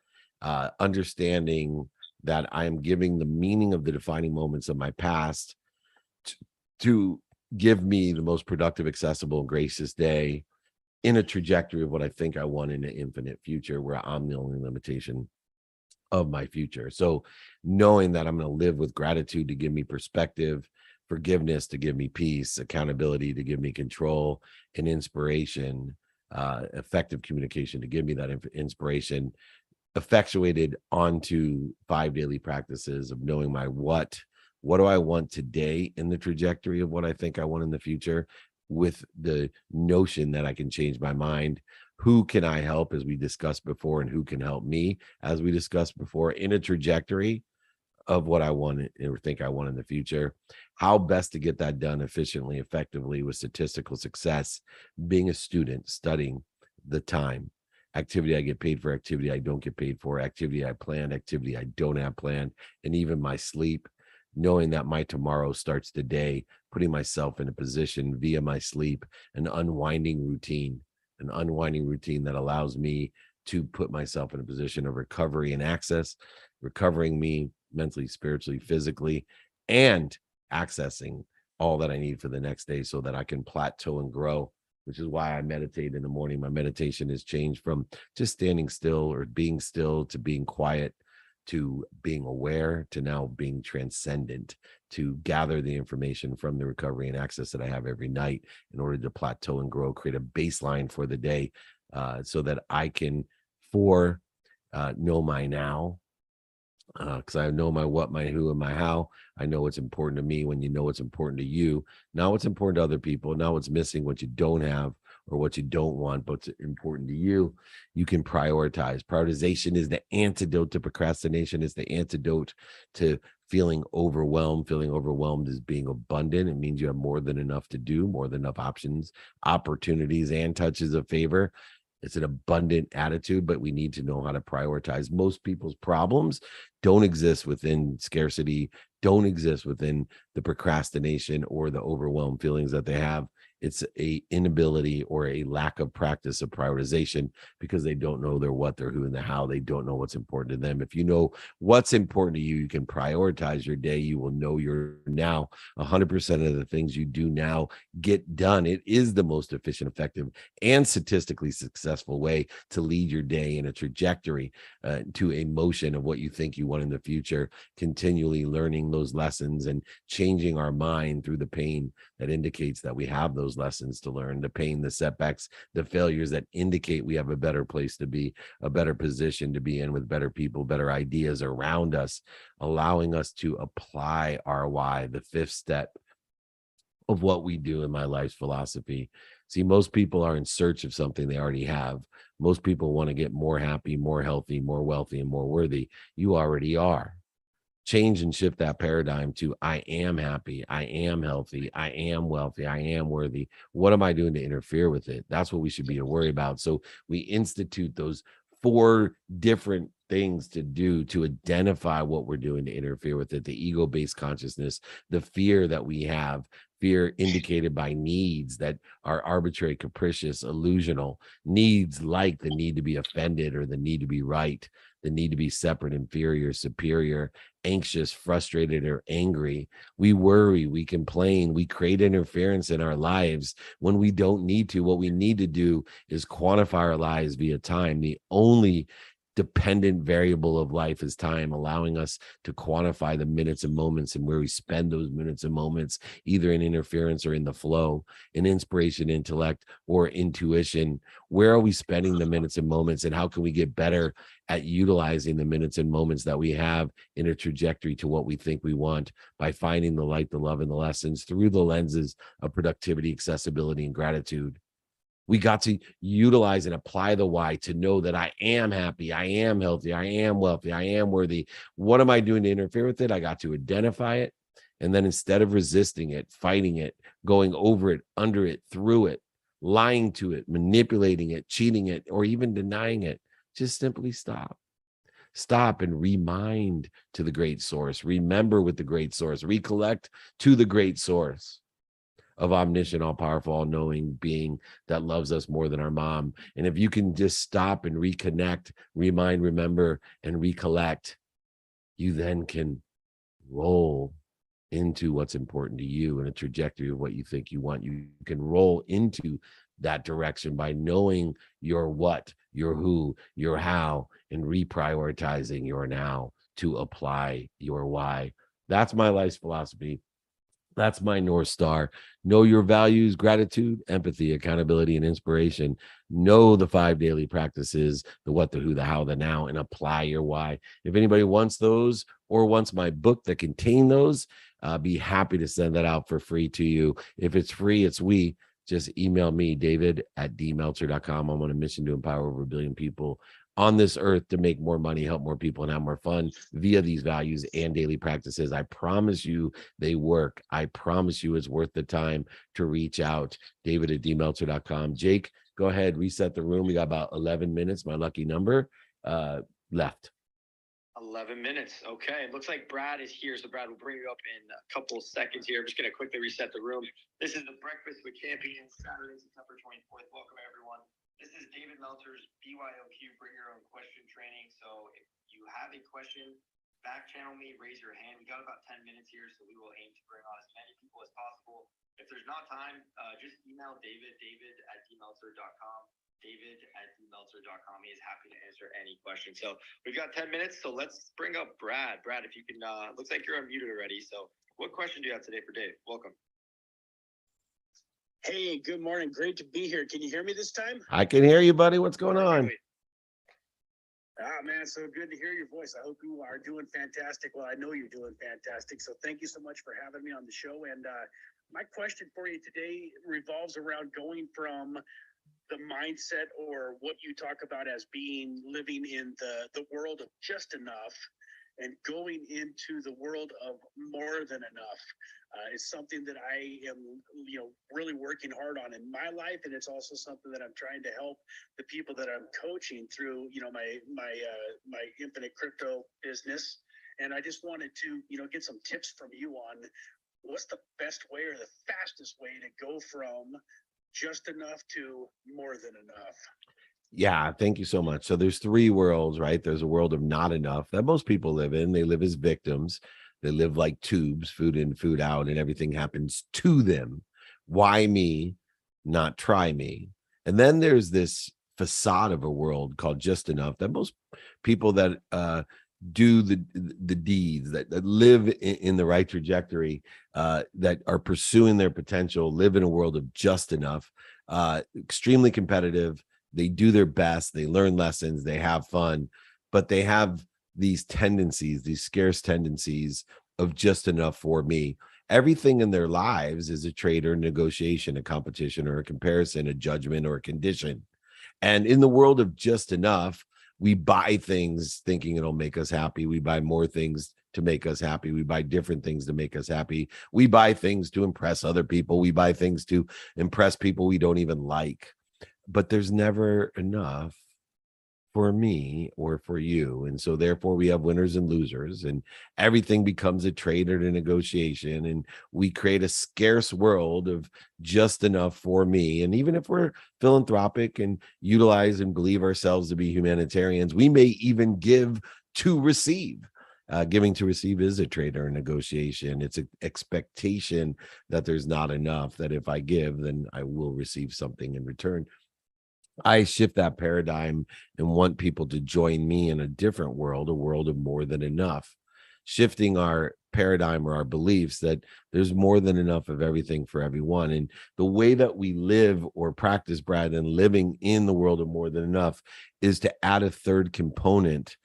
Understanding that I am giving the meaning of the defining moments of my past to give me the most productive, accessible, and gracious day in a trajectory of what I think I want in an infinite future where I'm the only limitation of my future. So knowing that I'm going to live with gratitude to give me perspective, forgiveness to give me peace, accountability to give me control, and inspiration, effective communication to give me that inspiration, effectuated onto 5 daily practices of knowing my what do I want today in the trajectory of what I think I want in the future? with the notion that I can change my mind. Who can I help, as we discussed before, and who can help me, as we discussed before, in a trajectory of what I want or think I want in the future. How best to get that done efficiently, effectively, with statistical success, being a student, studying the time, activity I get paid for, activity I don't get paid for, activity I planned, activity I don't have planned, and even my sleep, knowing that my tomorrow starts today, putting myself in a position via my sleep, an unwinding routine that allows me to put myself in a position of recovery and access, recovering me mentally, spiritually, physically, and accessing all that I need for the next day so that I can plateau and grow, which is why I meditate in the morning. My meditation has changed from just standing still or being still to being quiet to being aware to now being transcendent, to gather the information from the recovery and access that I have every night in order to plateau and grow, create a baseline for the day, so that I can know my now, because I know my what, my who, and my how. I know what's important to me. When you know what's important to you, now what's important to other people, now what's missing, what you don't have or what you don't want, but it's important to you, you can prioritize. Prioritization is the antidote to procrastination. It's the antidote to feeling overwhelmed. Feeling overwhelmed is being abundant. It means you have more than enough to do, more than enough options, opportunities, and touches of favor. It's an abundant attitude, but we need to know how to prioritize. Most people's problems don't exist within scarcity, don't exist within the procrastination or the overwhelmed feelings that they have. It's a inability or a lack of practice of prioritization because they don't know their what, their who, and the how. They don't know what's important to them. If you know what's important to you, you can prioritize your day. You will know your now. 100% of the things you do now get done. It is the most efficient, effective, and statistically successful way to lead your day in a trajectory to a motion of what you think you want in the future, continually learning those lessons and changing our mind through the pain that indicates that we have those lessons to learn, the pain, the setbacks, the failures that indicate we have a better place to be, a better position to be in with better people, better ideas around us, allowing us to apply our why, the fifth step of what we do in my life's philosophy. See, most people are in search of something they already have. Most people want to get more happy, more healthy, more wealthy, and more worthy. You already are. Change and shift that paradigm to I am happy, I am healthy, I am wealthy, I am worthy. What am I doing to interfere with it? That's what we should be worried about. So we institute those 4 different things to do to identify what we're doing to interfere with it. The ego-based consciousness, the fear that we have, fear indicated by needs that are arbitrary, capricious, illusional, needs like the need to be offended or the need to be right, the need to be separate, inferior, superior, anxious, frustrated, or angry. We worry, we complain, we create interference in our lives when we don't need to. What we need to do is quantify our lives via time. The only dependent variable of life is time, allowing us to quantify the minutes and moments and where we spend those minutes and moments, either in interference or in the flow, in inspiration, intellect, or intuition. Where are we spending the minutes and moments, and how can we get better at utilizing the minutes and moments that we have in a trajectory to what we think we want by finding the light, the love, and the lessons through the lenses of productivity, accessibility, and gratitude? We got to utilize and apply the why to know that I am happy, I am healthy, I am wealthy, I am worthy. What am I doing to interfere with it? I got to identify it. And then instead of resisting it, fighting it, going over it, under it, through it, lying to it, manipulating it, cheating it, or even denying it, just simply stop. Stop and remind to the great source. Remember with the great source. Recollect to the great source of omniscient, all-powerful, all-knowing being that loves us more than our mom. And if you can just stop and reconnect, remind, remember, and recollect, you then can roll into what's important to you in a trajectory of what you think you want. You can roll into that direction by knowing your what, your who, your how, and reprioritizing your now to apply your why. That's my life's philosophy. That's my North Star. Know your values, gratitude, empathy, accountability, and inspiration. Know the 5 daily practices, the what, the who, the how, the now, and apply your why. If anybody wants those or wants my book that contain those, be happy to send that out for free to you. If it's free, it's we. just email me, david@dmeltzer.com. I'm on a mission to empower over 1 billion people on this earth to make more money, help more people, and have more fun via these values and daily practices. I promise you they work. I promise you it's worth the time to reach out. David@dmeltzer.com. Jake, go ahead, reset the room. We got about 11 minutes, my lucky number, left. 11 minutes. Okay. Looks like Brad is here. So Brad, we'll bring you up in a couple of seconds here. I'm just going to quickly reset the room. This is the Breakfast with Champions, Saturday, September 24th. Welcome, everyone. This is David Meltzer's BYOQ Bring Your Own Question training. So if you have a question, back channel me, raise your hand. We got about 10 minutes here, so we will aim to bring on as many people as possible. If there's not time, just email david@dmeltzer.com. David@dmeltzer.com. He is happy to answer any questions. So we've got 10 minutes, so let's bring up Brad. Brad, if you can, looks like you're unmuted already. So what question do you have today for Dave? Welcome. Hey, good morning. Great to be here. Can you hear me this time? I can hear you, buddy. What's going on? Man, so good to hear your voice. I hope you are doing fantastic. Well, I know you're doing fantastic. So thank you so much for having me on the show. And my question for you today revolves around going from the mindset or what you talk about as being living in the world of just enough and going into the world of more than enough. Is something that I am, really working hard on in my life, and it's also something that I'm trying to help the people that I'm coaching through, my infinite crypto business. And I just wanted to, get some tips from you on what's the best way or the fastest way to go from just enough to more than enough. Yeah, thank you so much. So there's 3 worlds, right? There's a world of not enough that most people live in. They live as victims. They live like tubes, food in, food out, and everything happens to them. Why me, not try me? And then there's this facade of a world called just enough that most people that do the deeds, that live in the right trajectory, that are pursuing their potential, live in a world of just enough, extremely competitive. They do their best, they learn lessons, they have fun, but they have these tendencies, these scarce tendencies of just enough for me. Everything in their lives is a trade or negotiation, a competition or a comparison, a judgment or a condition. And in the world of just enough, we buy things thinking it'll make us happy. We buy more things to make us happy. We buy different things to make us happy. We buy things to impress other people. We buy things to impress people we don't even like. But there's never enough for me or for you. And so therefore we have winners and losers, and everything becomes a trade or a negotiation. And we create a scarce world of just enough for me. And even if we're philanthropic and utilize and believe ourselves to be humanitarians, we may even give to receive. Giving to receive is a trade or a negotiation. It's an expectation that there's not enough, that if I give, then I will receive something in return. I shift that paradigm and want people to join me in a different world, a world of more than enough, shifting our paradigm or our beliefs that there's more than enough of everything for everyone. And the way that we live or practice, Brad, and living in the world of more than enough is to add a third component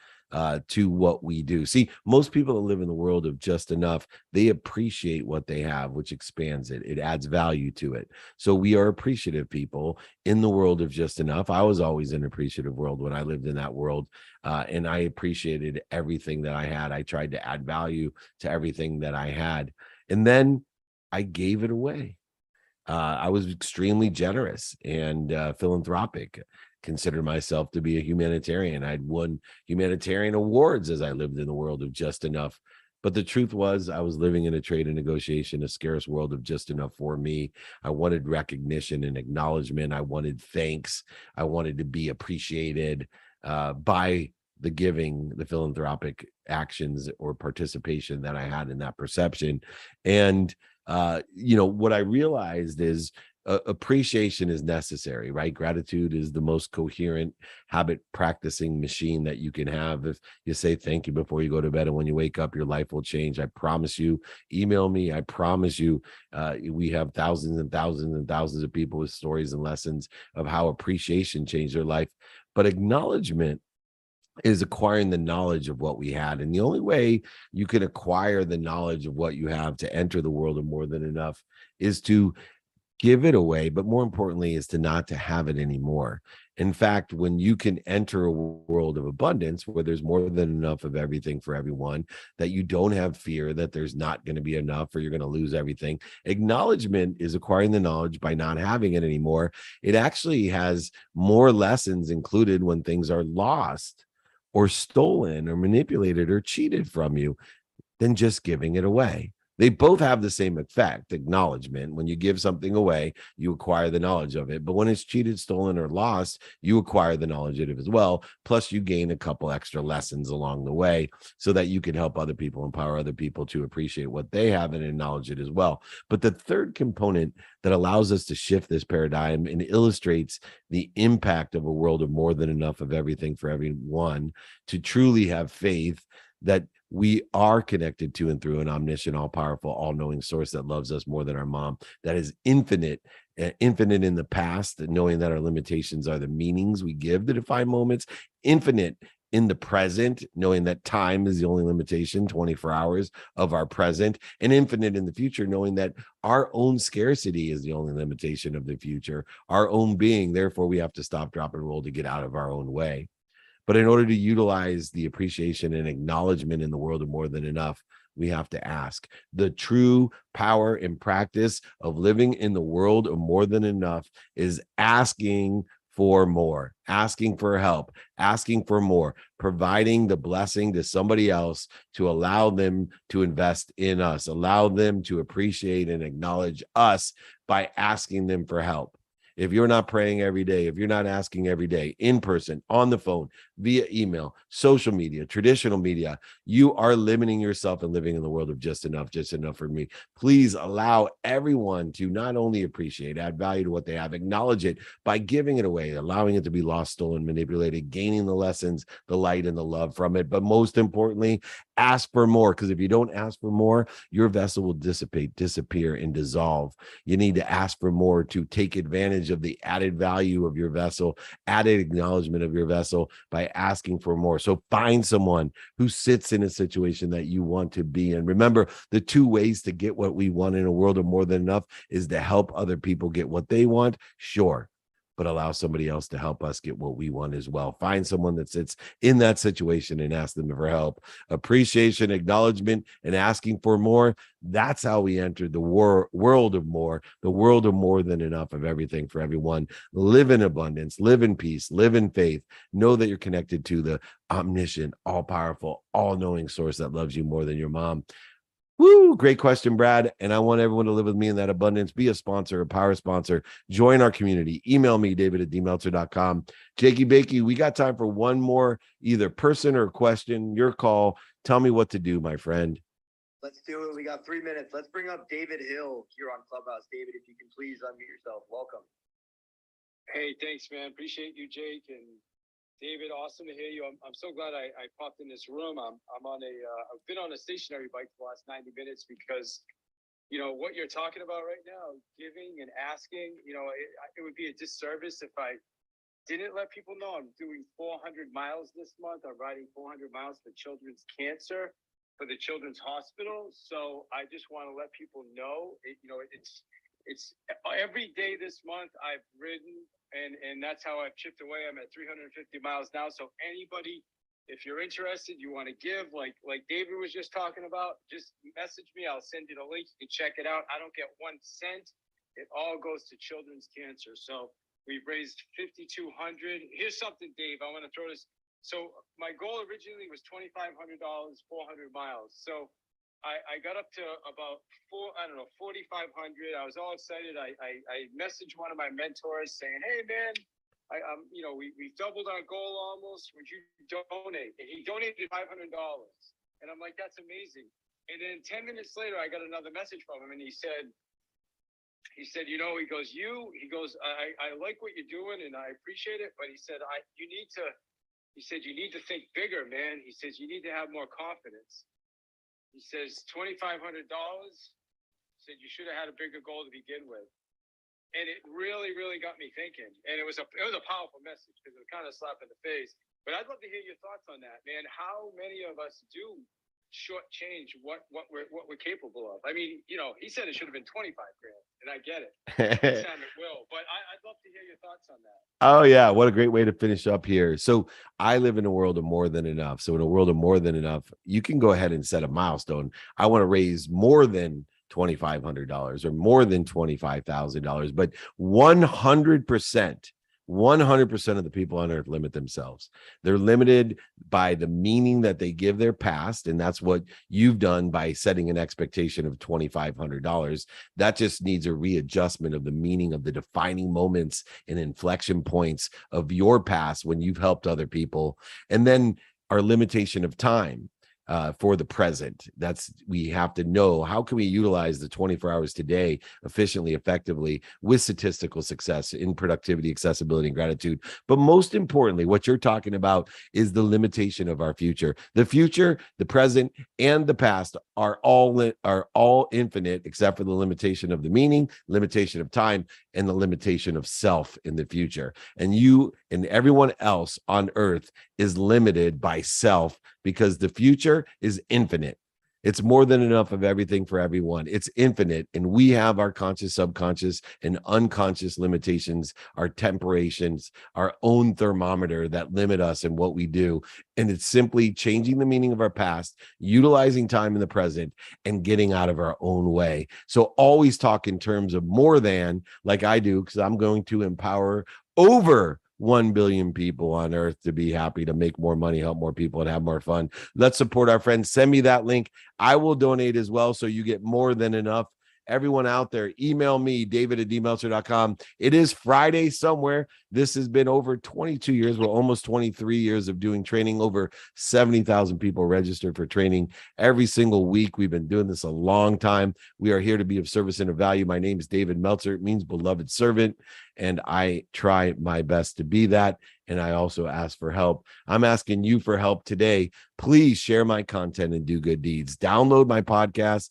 to what we do. See, most people that live in the world of just enough, they appreciate what they have, which expands it. It adds value to it. So we are appreciative people in the world of just enough. I was always in an appreciative world when I lived in that world, and I appreciated everything that I had. I tried to add value to everything that I had, and then I gave it away. I was extremely generous and philanthropic. Consider myself to be a humanitarian. I'd won humanitarian awards as I lived in the world of just enough. But the truth was, I was living in a trade and negotiation, a scarce world of just enough for me. I wanted recognition and acknowledgement. I wanted thanks. I wanted to be appreciated by the giving, the philanthropic actions or participation that I had in that perception. And, what I realized is appreciation is necessary, right? Gratitude is the most coherent habit practicing machine that you can have. If you say thank you before you go to bed and when you wake up, your life will change. I promise you. Email me. I promise you. We have thousands and thousands and thousands of people with stories and lessons of how appreciation changed their life. But acknowledgement is acquiring the knowledge of what we had. And the only way you can acquire the knowledge of what you have to enter the world of more than enough is to give it away, but more importantly is to not to have it anymore. In fact, when you can enter a world of abundance where there's more than enough of everything for everyone, that you don't have fear that there's not going to be enough or you're going to lose everything. Acknowledgement is acquiring the knowledge by not having it anymore. It actually has more lessons included when things are lost or stolen or manipulated or cheated from you than just giving it away. They both have the same effect, acknowledgement. When you give something away, you acquire the knowledge of it. But when it's cheated, stolen, or lost, you acquire the knowledge of it as well. Plus, you gain a couple extra lessons along the way so that you can help other people, empower other people to appreciate what they have and acknowledge it as well. But the third component that allows us to shift this paradigm and illustrates the impact of a world of more than enough of everything for everyone to truly have faith that we are connected to and through an omniscient, all-powerful, all-knowing source that loves us more than our mom, that is infinite, infinite in the past, knowing that our limitations are the meanings we give to define moments, infinite in the present, knowing that time is the only limitation, 24 hours of our present, and infinite in the future, knowing that our own scarcity is the only limitation of the future, our own being. Therefore, we have to stop, drop, and roll to get out of our own way. But in order to utilize the appreciation and acknowledgement in the world of more than enough, we have to ask. The true power and practice of living in the world of more than enough is asking for more, asking for help, asking for more, providing the blessing to somebody else to allow them to invest in us, allow them to appreciate and acknowledge us by asking them for help. If you're not praying every day, if you're not asking every day, in person, on the phone, via email, social media, traditional media, you are limiting yourself and living in the world of just enough for me. Please allow everyone to not only appreciate, add value to what they have, acknowledge it by giving it away, allowing it to be lost, stolen, manipulated, gaining the lessons, the light, and the love from it. But most importantly, ask for more, because if you don't ask for more, your vessel will dissipate, disappear, and dissolve. You need to ask for more to take advantage of the added value of your vessel, added acknowledgement of your vessel by asking for more. So find someone who sits in a situation that you want to be in. Remember, the two ways to get what we want in a world of more than enough is to help other people get what they want, sure, but allow somebody else to help us get what we want as well. Find someone that sits in that situation and ask them for help. Appreciation, acknowledgement, and asking for more. That's how we enter the world of more, the world of more than enough of everything for everyone. Live in abundance, live in peace, live in faith. Know that you're connected to the omniscient, all-powerful, all-knowing source that loves you more than your mom. Woo, great question, Brad. And I want everyone to live with me in that abundance. Be a sponsor, a power sponsor. Join our community. Email me, david@dmeltzer.com. Jakey Bakey, we got time for one more, either person or question. Your call. Tell me what to do, my friend. Let's do it. We got 3 minutes. Let's bring up David Hill here on Clubhouse. David, if you can please unmute yourself. Welcome. Hey, thanks, man. Appreciate you, Jake and David. Awesome to hear you. I'm so glad I popped in this room. I've been on a stationary bike for the last 90 minutes because, you know, what you're talking about right now, giving and asking, you know, it would be a disservice if I didn't let people know I'm doing 400 miles this month. I'm riding 400 miles for children's cancer for the Children's Hospital. So I just want to let people know, it's every day this month I've ridden, and that's how I've chipped away. I'm at 350 miles now. So anybody, if you're interested, you want to give, like David was just talking about, just message me. I'll send you the link. You can check it out. I don't get 1 cent. It all goes to children's cancer. So we've raised 5,200. Here's something, Dave. I want to throw this. So my goal originally was $2,500, 400 miles. So I got up to about 4,500. I was all excited. I messaged one of my mentors saying, "Hey man, we doubled our goal almost. Would you donate?" And he donated $500. And I'm like, "That's amazing." And then 10 minutes later, I got another message from him, and he said, you know, he goes, I like what you're doing, and I appreciate it, but he said, you need to think bigger, man. He says, you need to have more confidence. He says, $2,500. Said you should have had a bigger goal to begin with. And it really, really got me thinking. And it was a powerful message because it was kind of a slap in the face. But I'd love to hear your thoughts on that, man. How many of us do shortchange what we're capable of. I mean, you know, he said it should have been 25 grand, and I get it. Next time it will, but I'd love to hear your thoughts on that. Oh yeah, what a great way to finish up here. So I live in a world of more than enough. So in a world of more than enough, you can go ahead and set a milestone. I want to raise more than $2,500 or more than $25,000, but 100% of the people on earth limit themselves. They're limited by the meaning that they give their past. And that's what you've done by setting an expectation of $2,500. That just needs a readjustment of the meaning of the defining moments and inflection points of your past when you've helped other people. And then our limitation of time. For the present. That's, we have to know, how can we utilize the 24 hours today efficiently, effectively, with statistical success in productivity, accessibility, and gratitude. But most importantly, what you're talking about is the limitation of our future. The future, the present, and the past are all infinite, except for the limitation of the meaning, limitation of time, and the limitation of self in the future. And you and everyone else on earth is limited by self, because the future is infinite. It's more than enough of everything for everyone. It's infinite. And we have our conscious, subconscious, and unconscious limitations, our temperations, our own thermometer that limit us in what we do. And it's simply changing the meaning of our past, utilizing time in the present, and getting out of our own way. So always talk in terms of more than, like I do, because I'm going to empower over 1 billion people on earth to be happy, to make more money, help more people, and have more fun. Let's support our friends. Send me that link. I will donate as well, so you get more than enough. Everyone out there, email me, david@dmeltzer.com. It is Friday somewhere. This has been over 22 years. Well, almost 23 years of doing training. Over 70,000 people registered for training every single week. We've been doing this a long time. We are here to be of service and of value. My name is David Meltzer. It means beloved servant, and I try my best to be that. And I also ask for help. I'm asking you for help today. Please share my content and do good deeds. Download my podcast.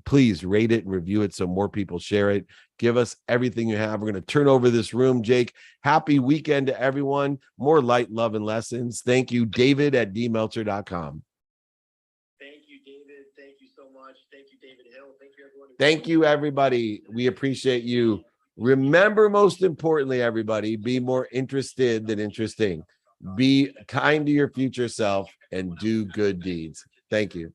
Please rate it and review it so more people share it. Give us everything you have. We're going to turn over this room. Jake, happy weekend to everyone. More light, love, and lessons. Thank you, David@dmeltzer.com. Thank you, David. Thank you so much. Thank you, David Hill. Thank you, everyone. Thank you, everybody. We appreciate you. Remember, most importantly, everybody, be more interested than interesting. Be kind to your future self and do good deeds. Thank you.